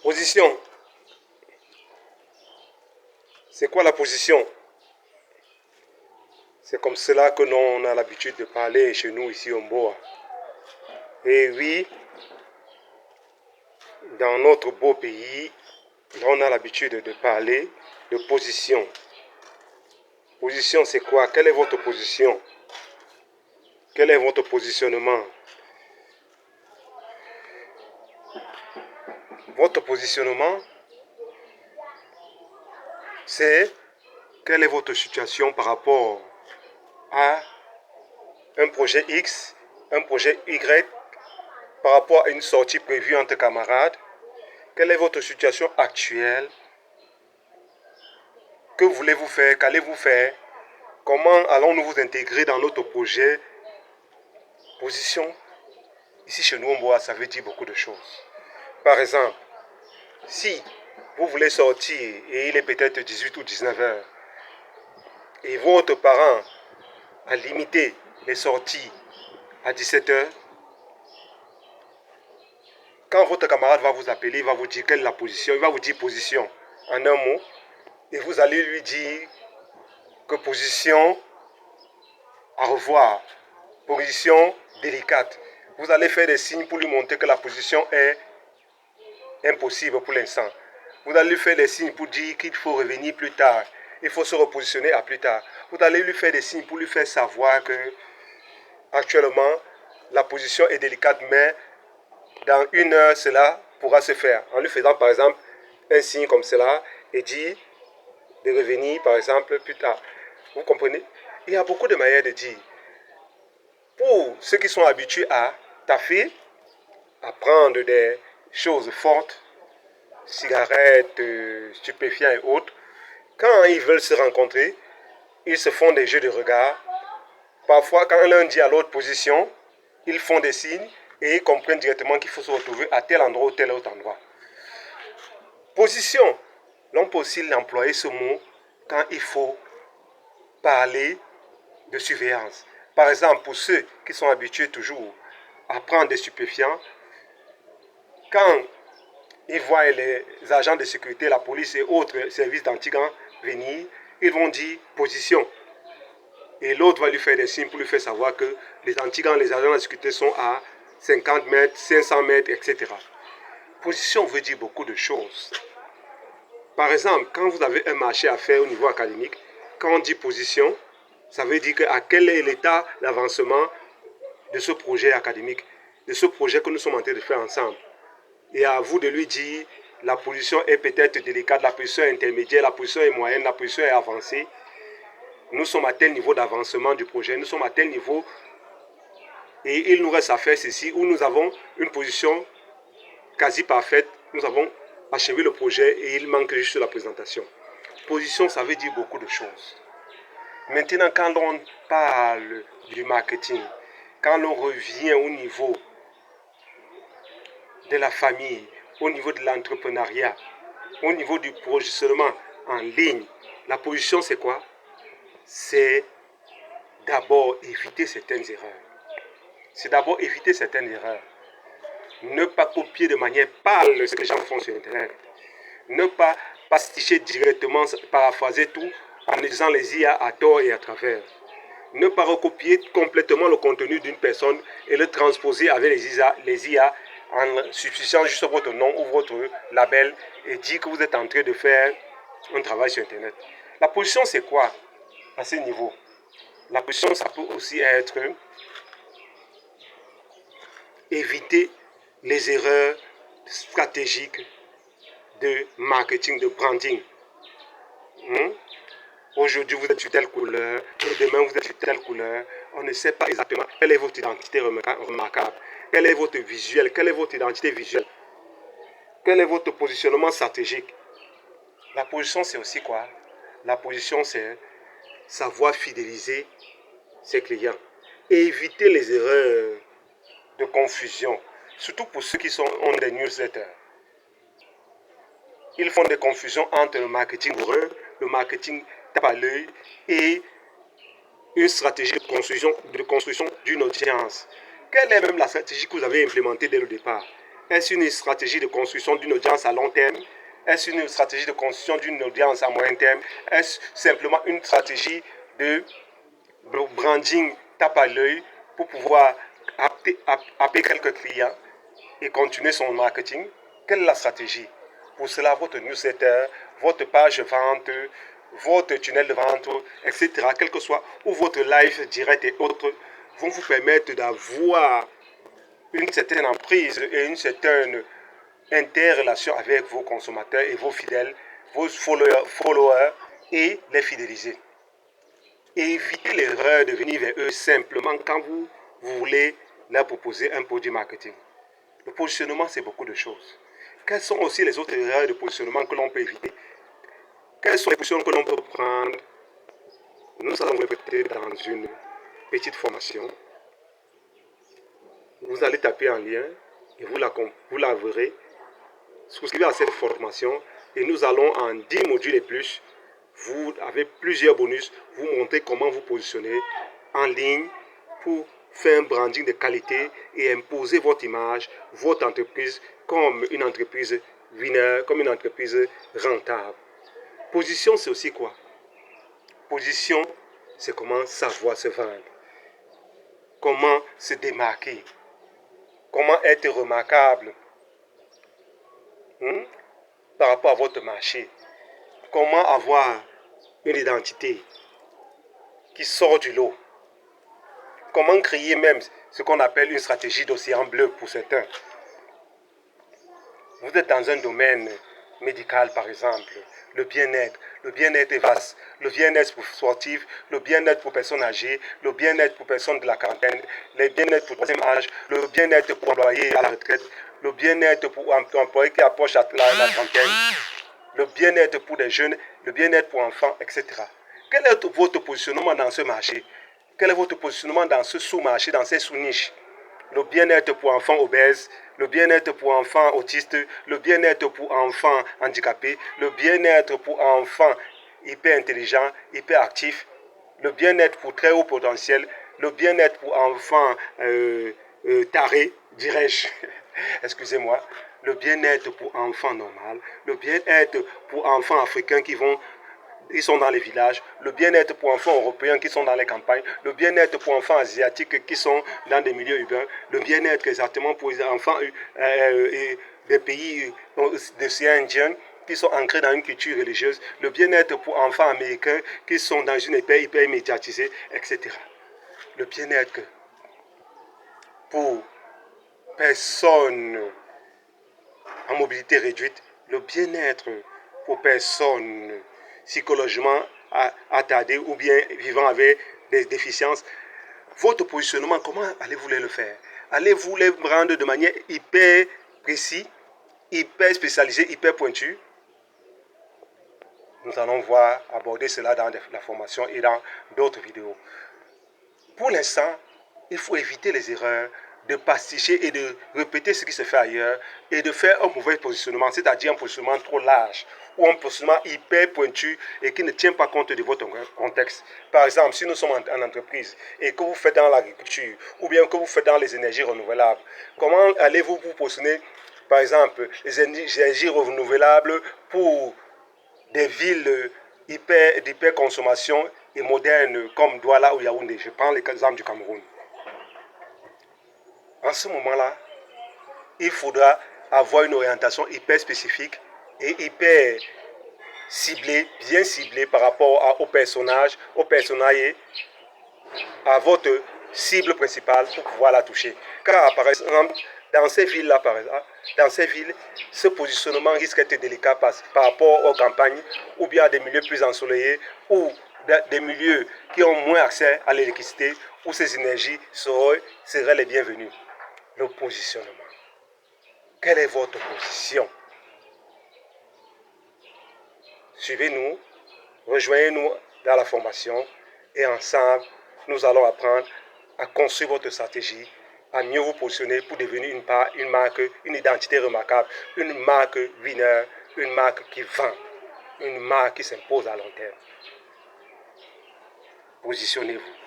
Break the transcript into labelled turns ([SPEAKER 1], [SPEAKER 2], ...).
[SPEAKER 1] Position. C'est quoi la position? C'est comme cela que l'on a l'habitude de parler chez nous ici au Mboa. Et oui, dans notre beau pays, on a l'habitude de parler de position. Position, c'est quoi? Quelle est votre position? Quel est votre positionnement? Votre positionnement, c'est quelle est votre situation par rapport à un projet X, un projet Y, par rapport à une sortie prévue entre camarades. Quelle est votre situation actuelle? Que voulez-vous faire? Qu'allez-vous faire? Comment allons-nous vous intégrer dans notre projet? Position, ici chez nous, Mboa, ça veut dire beaucoup de choses. Par exemple, si vous voulez sortir et il est peut-être 18 ou 19 heures et votre parent a limité les sorties à 17 heures, quand votre camarade va vous appeler, il va vous dire quelle est la position, il va vous dire position en un mot, et vous allez lui dire que position à revoir, position délicate. Vous allez faire des signes pour lui montrer que la position est impossible pour l'instant. Vous allez lui faire des signes pour dire qu'il faut revenir plus tard, il faut se repositionner à plus tard. Vous allez lui faire des signes pour lui faire savoir que actuellement la position est délicate, mais dans une heure cela pourra se faire. En lui faisant par exemple un signe comme cela et dire de revenir par exemple plus tard. Vous comprenez? Il y a beaucoup de manières de dire. Pour ceux qui sont habitués à taffer, à prendre des choses fortes, cigarettes, stupéfiants et autres, quand ils veulent se rencontrer, ils se font des jeux de regard. Parfois, quand l'un dit à l'autre position, ils font des signes et ils comprennent directement qu'il faut se retrouver à tel endroit ou tel autre endroit. Position, l'on peut aussi l'employer ce mot quand il faut parler de surveillance. Par exemple, pour ceux qui sont habitués toujours à prendre des stupéfiants, quand ils voient les agents de sécurité, la police et autres services d'antigans venir, ils vont dire position. Et l'autre va lui faire des signes pour lui faire savoir que les antigans, les agents de sécurité sont à 50 mètres, 500 mètres, etc. Position veut dire beaucoup de choses. Par exemple, quand vous avez un marché à faire au niveau académique, quand on dit position, ça veut dire à quel est l'état d'avancement de ce projet académique, de ce projet que nous sommes en train de faire ensemble. Et à vous de lui dire, la position est peut-être délicate, la position est intermédiaire, la position est moyenne, la position est avancée. Nous sommes à tel niveau d'avancement du projet, nous sommes à tel niveau et il nous reste à faire ceci où nous avons une position quasi parfaite, nous avons achevé le projet et il manque juste la présentation. Position, ça veut dire beaucoup de choses. Maintenant, quand on parle du marketing, quand on revient au niveau de la famille, au niveau de l'entrepreneuriat, au niveau du positionnement en ligne, la position c'est quoi? C'est d'abord éviter certaines erreurs. C'est d'abord éviter certaines erreurs. Ne pas copier de manière pâle ce que les gens font sur Internet. Ne pas pasticher directement, paraphraser tout en utilisant les IA à tort et à travers. Ne pas recopier complètement le contenu d'une personne et le transposer avec les IA en substituant juste votre nom ou votre label et dire que vous êtes en train de faire un travail sur Internet. La position, c'est quoi à ce niveau? La position, ça peut aussi être éviter les erreurs stratégiques de marketing, de branding. Aujourd'hui, vous êtes sur telle couleur, et demain, vous êtes sur telle couleur. On ne sait pas exactement quelle est votre identité remarquable, quel est votre visuel, quelle est votre identité visuelle, quel est votre positionnement stratégique. La position, c'est aussi quoi? La position, c'est savoir fidéliser ses clients et éviter les erreurs de confusion, surtout pour ceux qui ont des newsletters. Ils font des confusions entre le marketing heureux, le marketing tape à l'œil et une stratégie de construction d'une audience. Quelle est même la stratégie que vous avez implémentée dès le départ? Est-ce une stratégie de construction d'une audience à long terme? Est-ce une stratégie de construction d'une audience à moyen terme? Est-ce simplement une stratégie de branding tape à l'œil pour pouvoir appeler quelques clients et continuer son marketing? Quelle est la stratégie? Pour cela, votre newsletter, votre page vente, votre tunnel de vente, etc., quel que soit, ou votre live direct et autres, vont vous permettre d'avoir une certaine emprise et une certaine interrelation avec vos consommateurs et vos fidèles, vos followers et les fidéliser. Et évitez l'erreur de venir vers eux simplement quand vous voulez leur proposer un produit marketing. Le positionnement, c'est beaucoup de choses. Quelles sont aussi les autres erreurs de positionnement que l'on peut éviter? Quelles sont les positions que l'on peut prendre? Nous allons répéter dans une petite formation. Vous allez taper en lien et vous la verrez. Souscrivez à cette formation et nous allons en 10 modules et plus. Vous avez plusieurs bonus, vous montrer comment vous positionner en ligne pour faire un branding de qualité et imposer votre image, votre entreprise comme une entreprise winner, comme une entreprise rentable. Position, c'est aussi quoi? Position, c'est comment savoir se vendre, comment se démarquer, comment être remarquable par rapport à votre marché, comment avoir une identité qui sort du lot, comment créer même ce qu'on appelle une stratégie d'océan bleu pour certains. Vous êtes dans un domaine médical par exemple, le bien-être. Le bien-être est vaste. Le bien-être pour sportifs, le bien-être pour personnes âgées, le bien-être pour personnes de la quarantaine, le bien-être pour le troisième âge, le bien-être pour employés à la retraite, le bien-être pour employés qui approchent la trentaine, le bien-être pour les jeunes, le bien-être pour enfants, etc. Quel est votre positionnement dans ce marché? Quel est votre positionnement dans ce sous-marché, dans ces sous-niches? Le bien-être pour enfants obèses, le bien-être pour enfants autistes, le bien-être pour enfants handicapés, le bien-être pour enfants hyper intelligents, hyper actifs, le bien-être pour très haut potentiel, le bien-être pour enfants tarés, dirais-je, excusez-moi, le bien-être pour enfants normaux, le bien-être pour enfants africains ils sont dans les villages, le bien-être pour enfants européens qui sont dans les campagnes, le bien-être pour enfants asiatiques qui sont dans des milieux urbains, le bien-être exactement pour les enfants des pays d'océan Indien qui sont ancrés dans une culture religieuse, le bien-être pour enfants américains qui sont dans une hyper médiatisée, etc. Le bien-être pour personnes en mobilité réduite, le bien-être pour personnes psychologiquement attardées ou bien vivant avec des déficiences. Votre positionnement, comment allez-vous le faire? Allez-vous les rendre de manière hyper précise, hyper spécialisée, hyper pointue? Nous allons voir aborder cela dans la formation et dans d'autres vidéos. Pour l'instant, il faut éviter les erreurs de pasticher et de répéter ce qui se fait ailleurs et de faire un mauvais positionnement, c'est-à-dire un positionnement trop large ou un positionnement hyper pointu et qui ne tient pas compte de votre contexte. Par exemple, si nous sommes en entreprise et que vous faites dans l'agriculture ou bien que vous faites dans les énergies renouvelables, comment allez-vous vous positionner, par exemple, les énergies renouvelables pour des villes d'hyper consommation et modernes comme Douala ou Yaoundé? Je prends l'exemple du Cameroun. En ce moment-là, il faudra avoir une orientation hyper spécifique et hyper ciblée, bien ciblée par rapport aux personnages, à votre cible principale pour pouvoir la toucher. Car par exemple, dans ces villes-là, ce positionnement risque d'être délicat par rapport aux campagnes ou bien à des milieux plus ensoleillés ou des milieux qui ont moins accès à l'électricité où ces énergies seraient les bienvenues. Le positionnement. Quelle est votre position? Suivez-nous, rejoignez-nous dans la formation et ensemble, nous allons apprendre à construire votre stratégie, à mieux vous positionner pour devenir une marque, une identité remarquable, une marque winner, une marque qui vend, une marque qui s'impose à long terme. Positionnez-vous.